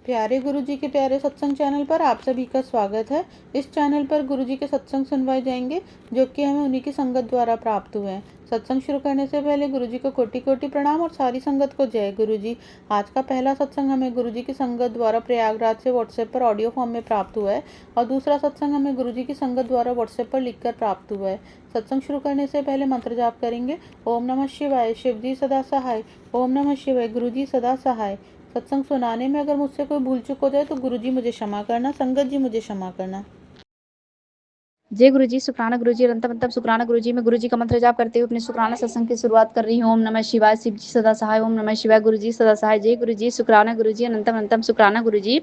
प्यारे गुरुजी के प्यारे सत्संग चैनल पर आप सभी का स्वागत है। इस चैनल पर गुरुजी के सत्संग सुनवाए जाएंगे जो कि हमें उन्हीं की संगत द्वारा प्राप्त हुए हैं। सत्संग शुरू करने से पहले गुरुजी को कोटि कोटि प्रणाम और सारी संगत को जय गुरुजी। आज का पहला सत्संग हमें गुरुजी की संगत द्वारा प्रयागराज से व्हाट्सएप पर ऑडियो फॉर्म में प्राप्त हुआ है और दूसरा सत्संग हमें गुरुजी की संगत द्वारा व्हाट्सएप पर लिखकर प्राप्त हुआ है। सत्संग शुरू करने से पहले मंत्र जाप करेंगे। ओम नमः शिवाय, शिव जी सदा सहाय। ओम नमः शिवाय, गुरुजी सदा सहाय। सत्संग सुनाने में अगर मुझसे कोई भूल चूक हो जाए तो गुरुजी मुझे क्षमा करना, संगत जी मुझे क्षमा करना। जय गुरु जी, शुक्राना गुरु जी, अनंतम अनंतम शुक्राना गुरु जी। मैं गुरु जी का मंत्र जाप करते हुए अपने शुक्राना सत्संग की शुरुआत कर रही हूँ। ओम नमः शिवाय, शिव जी सदा सहाय। ओम नमः शिवाय, गुरु जी सदा सहाय। जय गुरु जी, शुक्राना गुरु जी, अनंतम अनंतम शुक्राना गुरु जी।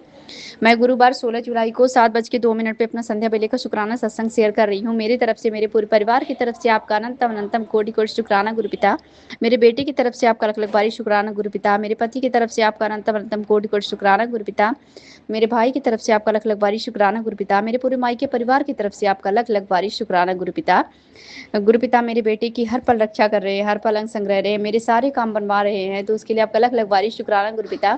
मैं गुरुवार 16 जुलाई को 7:02 पे अपना संध्या बेले का शुक्राना सत्संग शेयर कर रही हूँ। मेरी तरफ से, मेरे पूरे परिवार की तरफ से आपका अनंतम अनंतम कोटि कोटि शुक्राना गुरु पिता। मेरे बेटे की तरफ से आपका लख लख बारी शुक्राना गुरु पिता। मेरे पति की तरफ से आपका अनंतम अनंतम कोटि कोटि शुक्राना गुरु पिता। मेरे भाई की तरफ से आपका लख लख बारी शुक्राना गुरु पिता। मेरे पूरे माई के परिवार की तरफ से आपका लख लख बारी शुक्राना गुरु पिता। गुरु पिता मेरे बेटे की हर पल रक्षा कर रहे हैं, हर पल अंग संग रह रहे हैं, मेरे सारे काम बनवा रहे हैं, तो उसके लिए आपका लख लख बारी शुक्राना गुरु पिता।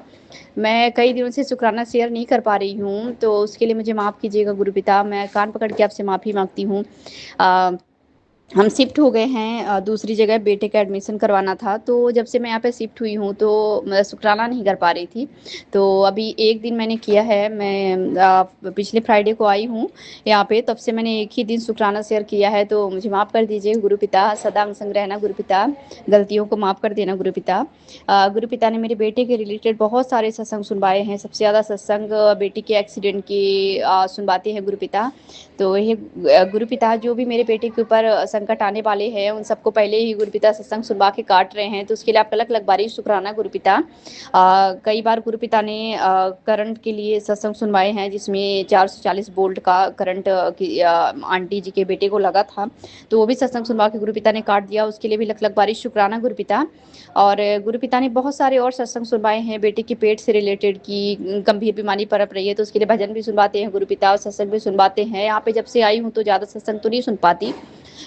मैं कई दिनों से शुक्राना शेयर नहीं कर पा रही हूँ, तो उसके लिए मुझे माफ़ कीजिएगा गुरु पिता। मैं कान पकड़ के आपसे माफ़ी मांगती हूँ। हम शिफ्ट हो गए हैं दूसरी जगह, बेटे का एडमिशन करवाना था, तो जब से मैं यहाँ पे शिफ्ट हुई हूँ तो मैं शुक्राना नहीं कर पा रही थी। तो अभी एक दिन मैंने किया है, मैं पिछले फ्राइडे को आई हूँ यहाँ पे, तब से मैंने एक ही दिन शुक्राना शेयर किया है, तो मुझे माफ़ कर दीजिए गुरु पिता। सदा अंग संग रहना गुरु पिता, गलतियों को माफ़ कर देना गुरु पिता। गुरु पिता ने मेरे बेटे के रिलेटेड बहुत सारे सत्संग सुनवाए हैं। सबसे ज़्यादा सत्संग बेटे के एक्सीडेंट की सुनवाते हैं गुरु पिता। तो ये गुरु पिता जो भी मेरे बेटे के ऊपर संकट आने वाले हैं उन सबको पहले ही गुरु पिता सत्संग सुनवा के काट रहे हैं, तो उसके लिए आपका लख लख बारी शुक्राना गुरु पिता। कई बार गुरु पिता ने करंट के लिए सत्संग सुनवाए हैं जिसमें 440 वोल्ट का करंट की आंटी जी के बेटे को लगा था, तो वो भी सत्संग सुनवा के गुरु पिता ने काट दिया, उसके लिए भी लख लख बारी शुक्राना गुरु पिता। और गुरु पिता ने बहुत सारे और सत्संग सुनवाए हैं बेटे के पेट से रिलेटेड की गंभीर बीमारी पनप रही है, तो उसके लिए भजन भी सुनवाते हैं गुरु पिता और सत्संग भी सुनवाते हैं। यहाँ पे जब से आई हूँ तो ज़्यादा सत्संग तो नहीं सुन पाती,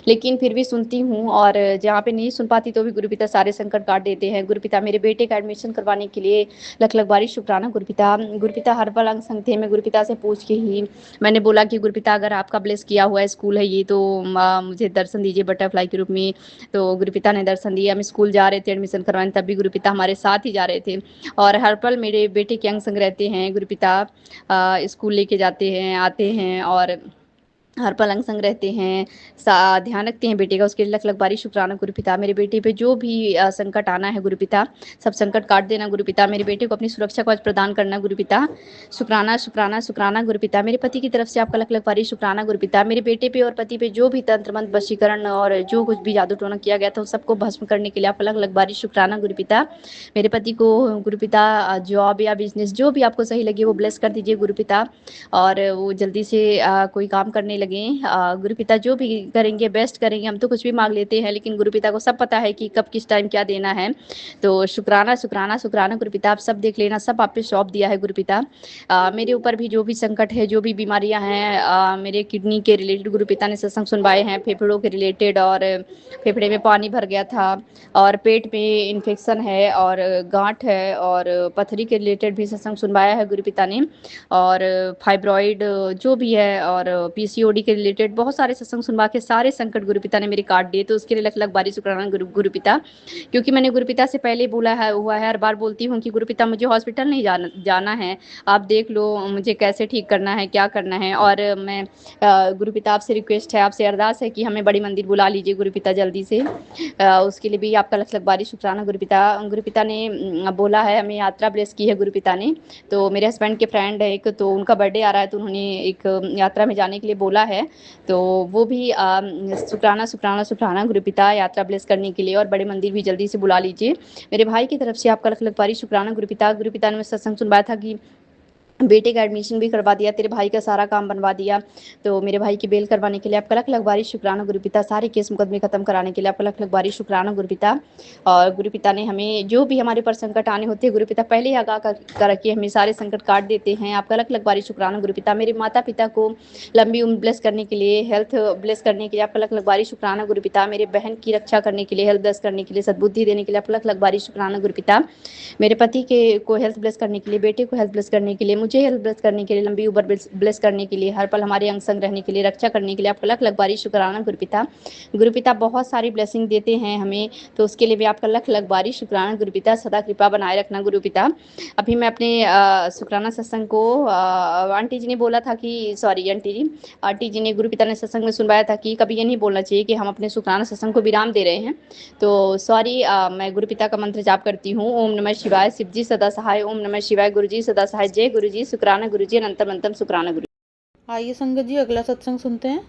लेकिन फिर भी सुनती हूँ, और जहाँ पे नहीं सुन पाती तो भी गुरु पिता सारे संकट काट देते हैं। गुरु पिता मेरे बेटे का एडमिशन करवाने के लिए लख लख बारी शुक्राना गुरु पिता। गुरु पिता हर पल अंग संग थे। मैं गुरु पिता से पूछ के ही मैंने बोला कि गुरु पिता अगर आपका ब्लेस किया हुआ स्कूल है ये, तो मुझे दर्शन दीजिए बटरफ्लाई के रूप में। तो गुरु पिता ने दर्शन दिया। हम स्कूल जा रहे थे एडमिशन करवाने, तब भी गुरु पिता हमारे साथ ही जा रहे थे, और हर पल मेरे बेटे के अंग संग रहते हैं गुरु पिता। स्कूल लेके जाते हैं, आते हैं, और हर पल अंग संग रहते हैं, ध्यान रखते हैं बेटे का, उसके लिए लख लख बारी शुक्राना गुरु पिता। मेरे बेटे पे जो भी संकट आना है गुरु पिता, सब संकट काट देना गुरु पिता। मेरे बेटे को अपनी सुरक्षा कवच प्रदान करना गुरु पिता। शुक्राना शुक्राना शुक्राना गुरु पिता। मेरे पति की तरफ से आपका लख लख बारी शुक्राना गुरु पिता। मेरे बेटे पे और पति पे जो भी तंत्र मंत्र वशीकरण और जो कुछ भी जादू टोना किया गया था उन सबको भस्म करने के लिए आपका लख लख बारी शुक्राना गुरु पिता। मेरे पति को गुरु पिता जॉब या बिजनेस जो भी आपको सही लगे वो ब्लेस कर दीजिए गुरु पिता, और वो जल्दी से कोई काम करने लगे। गुरु पिता जो भी करेंगे बेस्ट करेंगे। हम तो कुछ भी मांग लेते हैं, लेकिन गुरु पिता को सब पता है कि कब किस टाइम क्या देना है। तो शुक्राना शुक्राना शुक्राना गुरु पिता। आप सब देख लेना, सब आप पे सौंप दिया है गुरु पिता। मेरे ऊपर भी जो भी संकट है, जो भी बीमारियां हैं, मेरे किडनी के रिलेटेड गुरु पिता ने सत्संग सुनवाए हैं, फेफड़ों के रिलेटेड, और फेफड़े में पानी भर गया था, और पेट में इन्फेक्शन है, और गांठ है, और पथरी के रिलेटेड भी सत्संग सुनवाया है गुरु पिता ने, और फाइब्रॉइड जो भी है, और पीसीओडी के रिलेटेड बहुत सारे सत्संग सुनवा के सारे संकट गुरु पिता ने मेरे काट दिए, तो उसके लिए लख लख बारी शुक्राना गुरु पिता। क्योंकि मैंने गुरु पिता से पहले बोला है हुआ है, हर बार बोलती हूँ कि गुरु पिता मुझे हॉस्पिटल नहीं जाना है, आप देख लो मुझे कैसे ठीक करना है, क्या करना है। और मैं गुरु पिता आपसे रिक्वेस्ट है, आपसे अरदास है कि हमें बड़ी मंदिर बुला लीजिए गुरु पिता जल्दी से। उसके लिए भी आपका लख लख बारी शुक्राना गुरु पिता। गुरु पिता ने बोला है, हमें यात्रा ब्लेस की है गुरु पिता ने। तो मेरे हस्बैंड के फ्रेंड है एक, तो उनका बर्थडे आ रहा है, तो उन्होंने एक यात्रा में जाने के लिए बोला है, तो वो भी शुक्राना शुक्राना शुक्राना गुरु पिता यात्रा ब्लेस करने के लिए, और बड़े मंदिर भी जल्दी से बुला लीजिए। मेरे भाई की तरफ से आपका लख लख बारी शुक्राना गुरु पिता। गुरु पिता ने सत्संग सुनवाया था कि बेटे का एडमिशन भी करवा दिया, तेरे भाई का सारा काम बनवा दिया। तो मेरे भाई की बेल करवाने के लिए आपका लख लख बारी शुक्राना गुरुपिता, सारे केस मुकदमे खत्म कराने के लिए आपका लख लख बारी शुक्राना गुरुपिता। और गुरुपिता ने हमें जो भी हमारे पर संकट आने होते हैं गुरुपिता पहले ही आगाह कर रखिए, हमें सारे संकट काट देते हैं। आपका लख लख बारी शुक्राना गुरुपिता। मेरे माता पिता को लंबी उम्र ब्लेस करने के लिए, हेल्थ ब्लेस करने के लिए आपका लख लख बारी शुक्राना गुरुपिता। मेरे बहन की रक्षा करने के लिए, हेल्थ ब्लेस करने के लिए, सद्बुद्धि देने के लिए आपका लख लख बारी शुक्राना गुरुपिता। मेरे पति के को हेल्थ ब्लेस करने के लिए, बेटे को हेल्थ ब्लेस करने के लिए, मुझे हेल्थ ब्लेस करने के लिए, लंबी उम्र ब्लेस करने के लिए, हर पल हमारे अंग संग रहने के लिए, रक्षा करने के लिए आपका लख लख बारी शुक्राना गुरुपिता। गुरुपिता बहुत सारी ब्लेसिंग देते हैं हमें, तो उसके लिए भी आपका लख लख बारी शुक्राना गुरुपिता। सदा कृपा बनाए रखना गुरुपिता। अभी मैं अपने शुक्राना सत्संग को आंटी जी ने बोला था कि, सॉरी आंटी जी ने गुरुपिता ने सत्संग में सुनवाया था कि कभी ये नहीं बोलना चाहिए कि हम अपने शुक्राना सत्संग को विराम दे रहे हैं। तो सॉरी, मैं गुरुपिता का मंत्र जाप करती हूँ। ओम नमः शिवाय, शिव जी सदा सहाय। ओम नमः शिवाय, गुरु जी सदा सहाय। जय गुरु जी, शुक्राना गुरु जी, अनंतम अनंतम शुक्राना गुरु। आइए संगत जी अगला सत्संग सुनते हैं।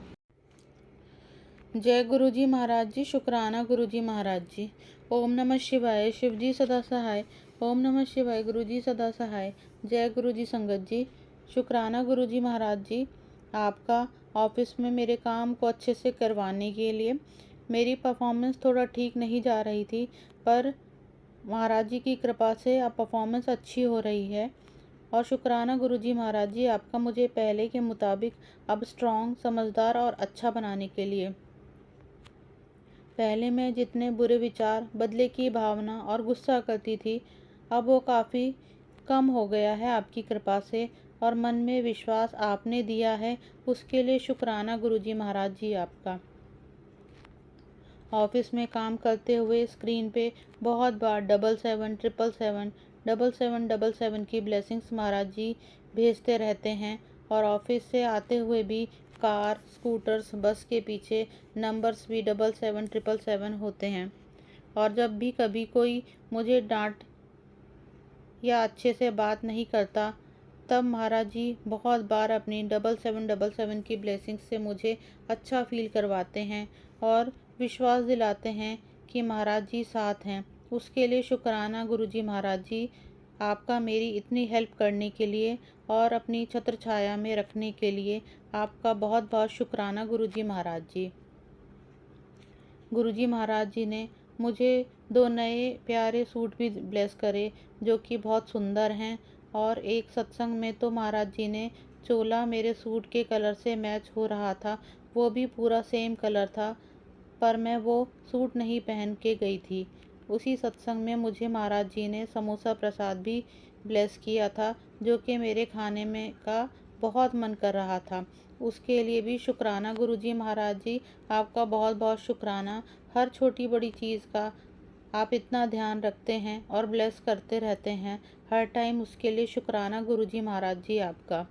जय गुरु जी महाराज जी, शुक्राना गुरु जी महाराज जी। ओम नमः शिवाय, शिव जी सदा सहाय। ओम नमः शिवाय, गुरु जी सदा सहाय। जय गुरु जी संगत जी, शुक्राना गुरु जी महाराज जी। आपका ऑफिस में मेरे काम को अच्छे से करवाने के लिए, मेरी परफॉर्मेंस थोड़ा ठीक नहीं जा रही थी, पर महाराज जी की कृपा से अब परफॉर्मेंस अच्छी हो रही है। और शुक्राना गुरु जी महाराज जी आपका मुझे पहले के मुताबिक अब स्ट्रॉन्ग, समझदार और अच्छा बनाने के लिए। पहले मैं जितने बुरे विचार, बदले की भावना और गुस्सा करती थी, अब वो काफ़ी कम हो गया है आपकी कृपा से। और मन में विश्वास आपने दिया है, उसके लिए शुक्राना गुरु जी महाराज जी आपका। ऑफिस में काम करते हुए स्क्रीन पे बहुत बार 7777 7777 की ब्लेसिंग्स महाराज जी भेजते रहते हैं। और ऑफिस से आते हुए भी कार, स्कूटर्स, बस के पीछे नंबर्स भी 77777 होते हैं। और जब भी कभी कोई मुझे डांट या अच्छे से बात नहीं करता, तब महाराज जी बहुत बार अपनी 7777 की ब्लेसिंग से मुझे अच्छा फील करवाते हैं और विश्वास दिलाते हैं कि महाराज जी साथ हैं। उसके लिए शुक्राना गुरु जी महाराज जी आपका, मेरी इतनी हेल्प करने के लिए और अपनी छत्र छाया में रखने के लिए आपका बहुत बहुत शुक्राना गुरु जी महाराज जी। गुरु जी महाराज जी ने मुझे 2 नए प्यारे सूट भी ब्लेस करे, जो कि बहुत सुंदर हैं। और एक सत्संग में तो महाराज जी ने चोला मेरे सूट के कलर से मैच हो रहा था, वो भी पूरा सेम कलर था, पर मैं वो सूट नहीं पहन के गई थी। उसी सत्संग में मुझे महाराज जी ने समोसा प्रसाद भी ब्लेस किया था, जो कि मेरे खाने में का बहुत मन कर रहा था। उसके लिए भी शुक्राना गुरु जी महाराज जी आपका बहुत बहुत शुक्राना। हर छोटी बड़ी चीज़ का आप इतना ध्यान रखते हैं और ब्लेस करते रहते हैं हर टाइम, उसके लिए शुक्राना गुरु जी महाराज जी आपका।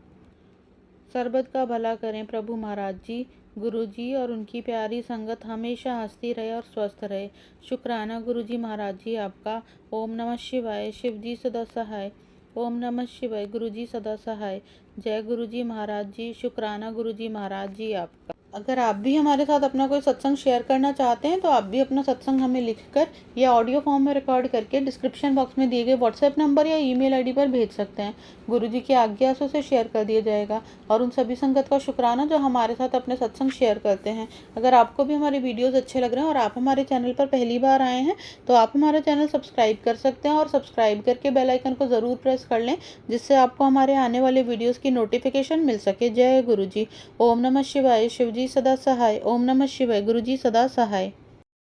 सरबत का भला करें प्रभु महाराज जी। गुरु जी और उनकी प्यारी संगत हमेशा हंसती रहे और स्वस्थ रहे। शुक्राना गुरु जी महाराज जी आपका। ओम नमः शिवाय, शिव जी सदा सहाय। ओम नमः शिवाय, गुरु जी सदा सहाय। जय गुरु जी महाराज जी, शुक्राना गुरु जी महाराज जी आपका। अगर आप भी हमारे साथ अपना कोई सत्संग शेयर करना चाहते हैं, तो आप भी अपना सत्संग हमें लिखकर या ऑडियो फॉर्म में रिकॉर्ड करके डिस्क्रिप्शन बॉक्स में दिए गए व्हाट्सएप नंबर या ईमेल आईडी पर भेज सकते हैं। गुरु जी की आज्ञा से उसे शेयर कर दिया जाएगा। और उन सभी संगत का शुक्राना जो हमारे साथ अपने सत्संग शेयर करते हैं। अगर आपको भी हमारे वीडियोस अच्छे लग रहे हैं और आप हमारे चैनल पर पहली बार आए हैं, तो आप हमारा चैनल सब्सक्राइब कर सकते हैं और सब्सक्राइब करके बेल आइकन को ज़रूर प्रेस कर लें, जिससे आपको हमारे आने वाले वीडियोस की नोटिफिकेशन मिल सके। जय गुरु जी। ओम नमः शिवाय, शिव जी सदा सहाय। ओम नमः शिवाय, गुरु जी सदा सहाय।